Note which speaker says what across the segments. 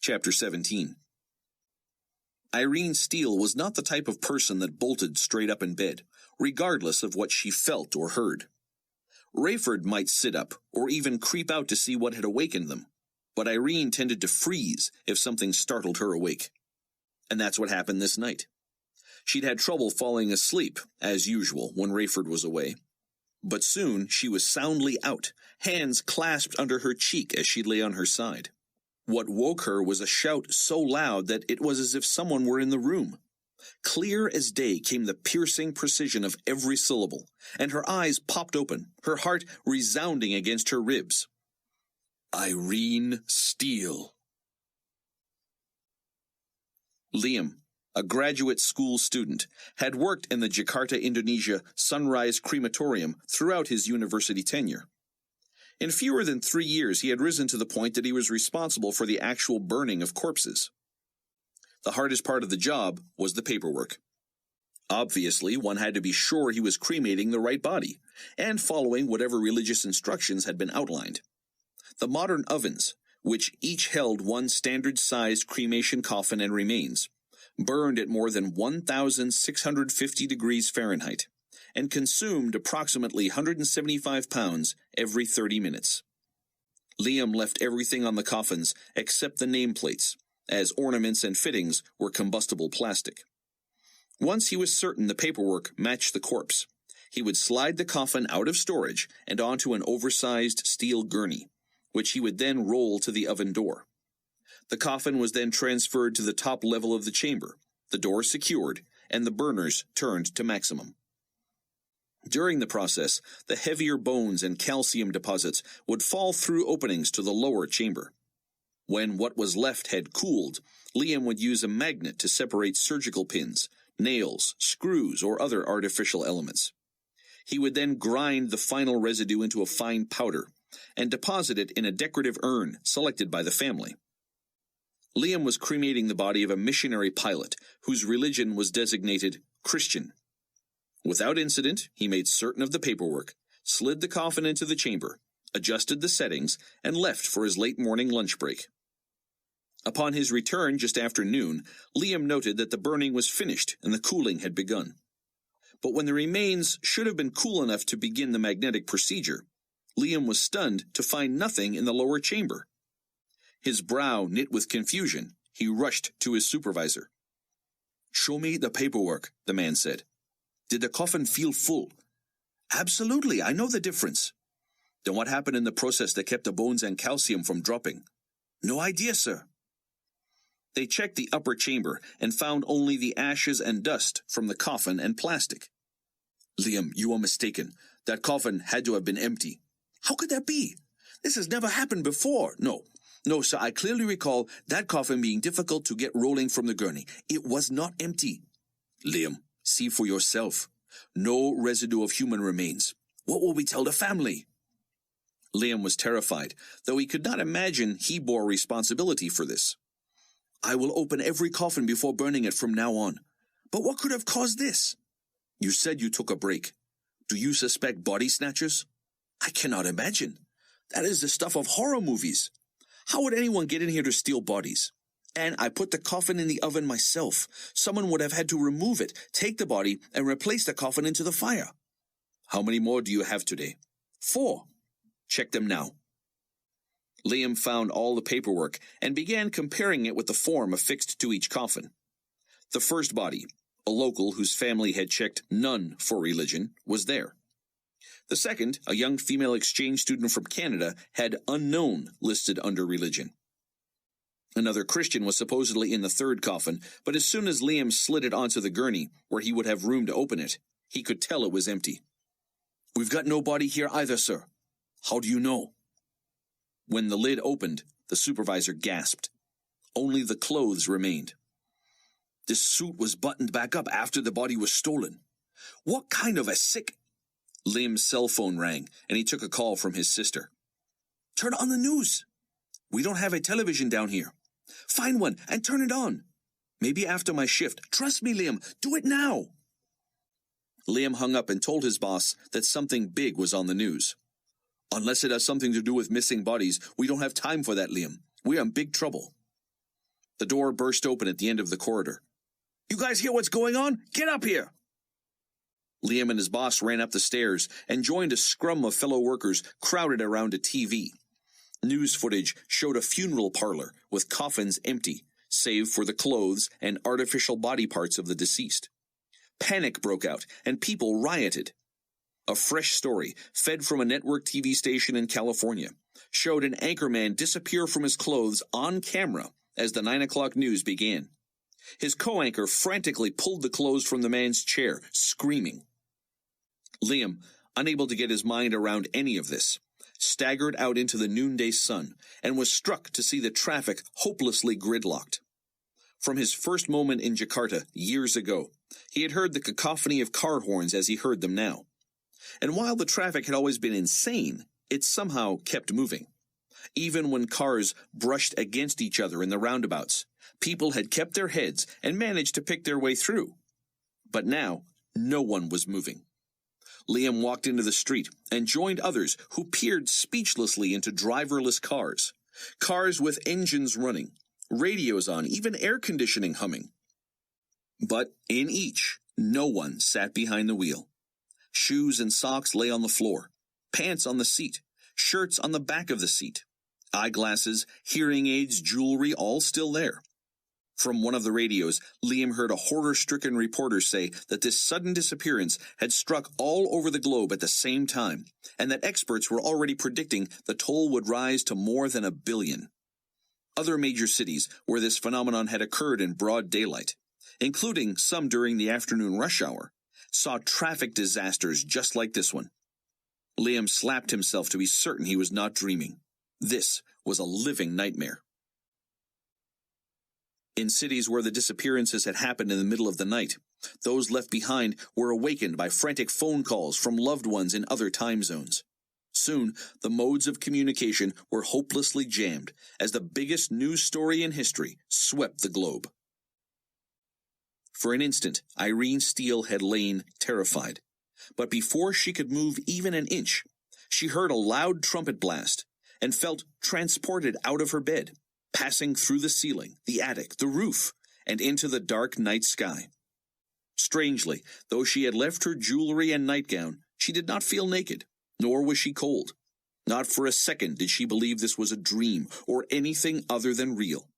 Speaker 1: Chapter 17. Irene Steele was not the type of person that bolted straight up in bed, regardless of what she felt or heard. Rayford might sit up, or even creep out to see what had awakened them, but Irene tended to freeze if something startled her awake. And that's what happened this night. She'd had trouble falling asleep, as usual, when Rayford was away. But soon she was soundly out, hands clasped under her cheek as she lay on her side. What woke her was a shout so loud that it was as if someone were in the room. Clear as day came the piercing precision of every syllable, and her eyes popped open, her heart resounding against her ribs. Irene Steele. Liam, a graduate school student, had worked in the Jakarta, Indonesia Sunrise Crematorium throughout his university tenure. In fewer than 3 years, he had risen to the point that he was responsible for the actual burning of corpses. The hardest part of the job was the paperwork. Obviously, one had to be sure he was cremating the right body, and following whatever religious instructions had been outlined. The modern ovens, which each held one standard-sized cremation coffin and remains, burned at more than 1,650 degrees Fahrenheit, and consumed approximately 175 pounds every 30 minutes. Liam left everything on the coffins except the nameplates, as ornaments and fittings were combustible plastic. Once he was certain the paperwork matched the corpse, he would slide the coffin out of storage and onto an oversized steel gurney, which he would then roll to the oven door. The coffin was then transferred to the top level of the chamber, the door secured, and the burners turned to maximum. During the process, the heavier bones and calcium deposits would fall through openings to the lower chamber. When what was left had cooled, Liam would use a magnet to separate surgical pins, nails, screws, or other artificial elements. He would then grind the final residue into a fine powder and deposit it in a decorative urn selected by the family. Liam was cremating the body of a missionary pilot whose religion was designated Christian. Without incident, he made certain of the paperwork, slid the coffin into the chamber, adjusted the settings, and left for his late morning lunch break. Upon his return just after noon, Liam noted that the burning was finished and the cooling had begun. But when the remains should have been cool enough to begin the magnetic procedure, Liam was stunned to find nothing in the lower chamber. His brow knit with confusion, he rushed to his supervisor. "Show me the paperwork," the man said. "Did the coffin feel full?" "Absolutely, I know the difference." "Then what happened in the process that kept the bones and calcium from dropping?" "No idea, sir." They checked the upper chamber and found only the ashes and dust from the coffin and plastic. "Liam, you are mistaken. That coffin had to have been empty." "How could that be? This has never happened before." No, sir, I clearly recall that coffin being difficult to get rolling from the gurney. It was not empty." "Liam, see for yourself. No residue of human remains. What will we tell the family?" Liam was terrified, though he could not imagine he bore responsibility for this. "I will open every coffin before burning it from now on." "But what could have caused this?" "You said you took a break. Do you suspect body snatchers?" "I cannot imagine. That is the stuff of horror movies. How would anyone get in here to steal bodies? And I put the coffin in the oven myself. Someone would have had to remove it, take the body, and replace the coffin into the fire." "How many more do you have today?" 4. "Check them now." Liam found all the paperwork and began comparing it with the form affixed to each coffin. The first body, a local whose family had checked none for religion, was there. The second, a young female exchange student from Canada, had unknown listed under religion. Another Christian was supposedly in the third coffin, but as soon as Liam slid it onto the gurney, where he would have room to open it, he could tell it was empty. "We've got no body here either, sir." "How do you know?" When the lid opened, the supervisor gasped. Only the clothes remained. "This suit was buttoned back up after the body was stolen. What kind of a sick—" Liam's cell phone rang, and he took a call from his sister. "Turn on the news." "We don't have a television down here." "Find one and turn it on." "Maybe after my shift." "Trust me, Liam. Do it now." Liam hung up and told his boss that something big was on the news. "Unless it has something to do with missing bodies, we don't have time for that, Liam. We are in big trouble." The door burst open at the end of the corridor. "You guys hear what's going on? Get up here!" Liam and his boss ran up the stairs and joined a scrum of fellow workers crowded around a TV. News footage showed a funeral parlor with coffins empty, save for the clothes and artificial body parts of the deceased. Panic broke out, and people rioted. A fresh story, fed from a network TV station in California, showed an anchorman disappear from his clothes on camera as the 9 o'clock news began. His co-anchor frantically pulled the clothes from the man's chair, screaming. Liam, unable to get his mind around any of this, staggered out into the noonday sun and was struck to see the traffic hopelessly gridlocked. From his first moment in Jakarta years ago, he had heard the cacophony of car horns as he heard them now. And while the traffic had always been insane, it somehow kept moving. Even when cars brushed against each other in the roundabouts, people had kept their heads and managed to pick their way through. But now, no one was moving. Liam walked into the street and joined others who peered speechlessly into driverless cars. Cars with engines running, radios on, even air conditioning humming. But in each, no one sat behind the wheel. Shoes and socks lay on the floor, pants on the seat, shirts on the back of the seat. Eyeglasses, hearing aids, jewelry, all still there. From one of the radios, Liam heard a horror-stricken reporter say that this sudden disappearance had struck all over the globe at the same time, and that experts were already predicting the toll would rise to more than 1 billion. Other major cities where this phenomenon had occurred in broad daylight, including some during the afternoon rush hour, saw traffic disasters just like this one. Liam slapped himself to be certain he was not dreaming. This was a living nightmare. In cities where the disappearances had happened in the middle of the night, those left behind were awakened by frantic phone calls from loved ones in other time zones. Soon, the modes of communication were hopelessly jammed as the biggest news story in history swept the globe. For an instant, Irene Steele had lain terrified. But before she could move even an inch, she heard a loud trumpet blast and felt transported out of her bed, passing through the ceiling, the attic, the roof, and into the dark night sky. Strangely, though she had left her jewelry and nightgown, she did not feel naked, nor was she cold. Not for a second did she believe this was a dream or anything other than real.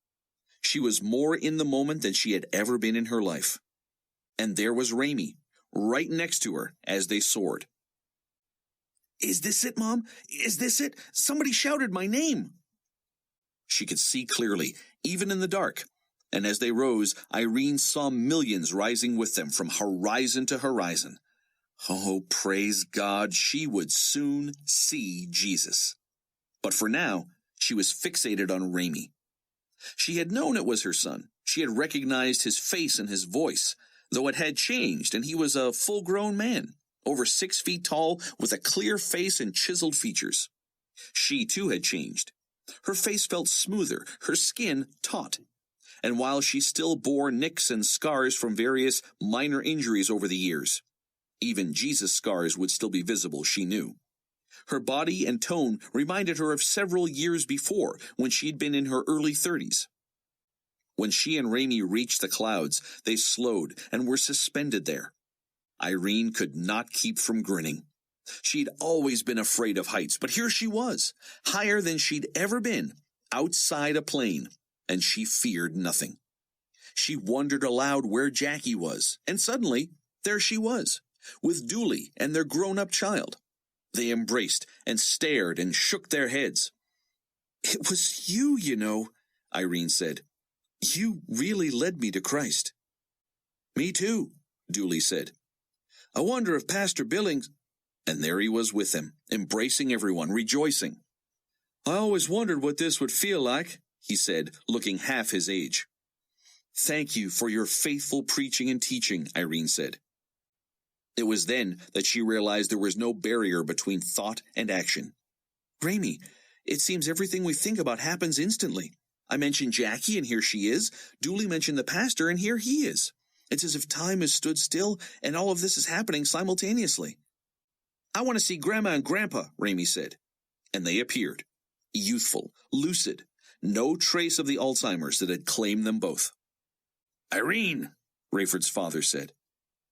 Speaker 1: She was more in the moment than she had ever been in her life. And there was Raimi, right next to her as they soared. "Is this it, Mom? Is this it? Somebody shouted my name." She could see clearly, even in the dark, and as they rose, Irene saw millions rising with them from horizon to horizon. Oh, praise God, she would soon see Jesus. But for now, she was fixated on Raimi. She had known it was her son. She had recognized his face and his voice, though it had changed, and he was a full-grown man, over 6 feet tall, with a clear face and chiseled features. She, too, had changed. Her face felt smoother, her skin taut. And while she still bore nicks and scars from various minor injuries over the years, even Jesus' scars would still be visible, she knew. Her body and tone reminded her of several years before, when she'd been in her early 30s. When she and Raimi reached the clouds, they slowed and were suspended there. Irene could not keep from grinning. She'd always been afraid of heights, but here she was, higher than she'd ever been, outside a plane, and she feared nothing. She wondered aloud where Jackie was, and suddenly, there she was, with Dooley and their grown-up child. They embraced and stared and shook their heads. "It was you, you know," Irene said. "You really led me to Christ." "Me too," Dooley said. "I wonder if Pastor Billings—" And there he was with them, embracing everyone, rejoicing. "I always wondered what this would feel like," he said, looking half his age. "Thank you for your faithful preaching and teaching," Irene said. It was then that she realized there was no barrier between thought and action. "Raimi, it seems everything we think about happens instantly. I mentioned Jackie, and here she is. Dooley mentioned the pastor, and here he is. It's as if time has stood still, and all of this is happening simultaneously." "I want to see Grandma and Grandpa," Raimi said. And they appeared, youthful, lucid, no trace of the Alzheimer's that had claimed them both. "Irene," Rayford's father said,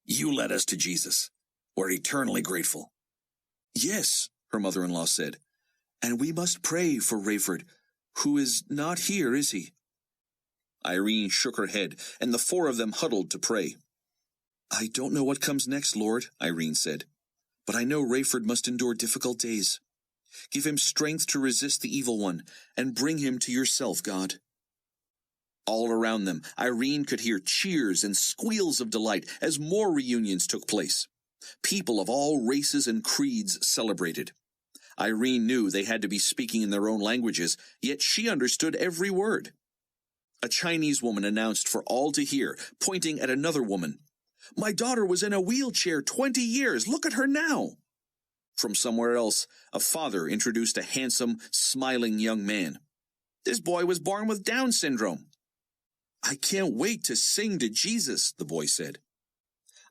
Speaker 1: "you led us to Jesus. We're eternally grateful." "Yes," her mother-in-law said, "and we must pray for Rayford, who is not here, is he?" Irene shook her head, and the four of them huddled to pray. "I don't know what comes next, Lord," Irene said, "but I know Rayford must endure difficult days. Give him strength to resist the evil one, and bring him to yourself, God." All around them, Irene could hear cheers and squeals of delight as more reunions took place. People of all races and creeds celebrated. Irene knew they had to be speaking in their own languages, yet she understood every word. A Chinese woman announced for all to hear, pointing at another woman, "My daughter was in a wheelchair 20 years. Look at her now." From somewhere else, a father introduced a handsome, smiling young man. "This boy was born with Down syndrome." "I can't wait to sing to Jesus," the boy said.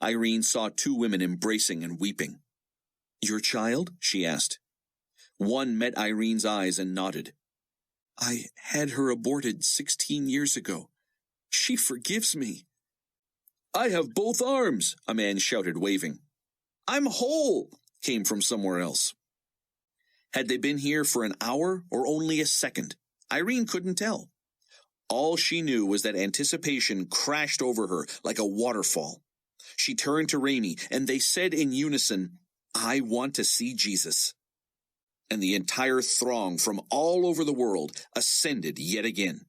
Speaker 1: Irene saw two women embracing and weeping. "Your child?" she asked. One met Irene's eyes and nodded. "I had her aborted 16 years ago. She forgives me." "I have both arms," a man shouted, waving. "I'm whole," came from somewhere else. Had they been here for an hour or only a second? Irene couldn't tell. All she knew was that anticipation crashed over her like a waterfall. She turned to Rainey, and they said in unison, "I want to see Jesus." And the entire throng from all over the world ascended yet again.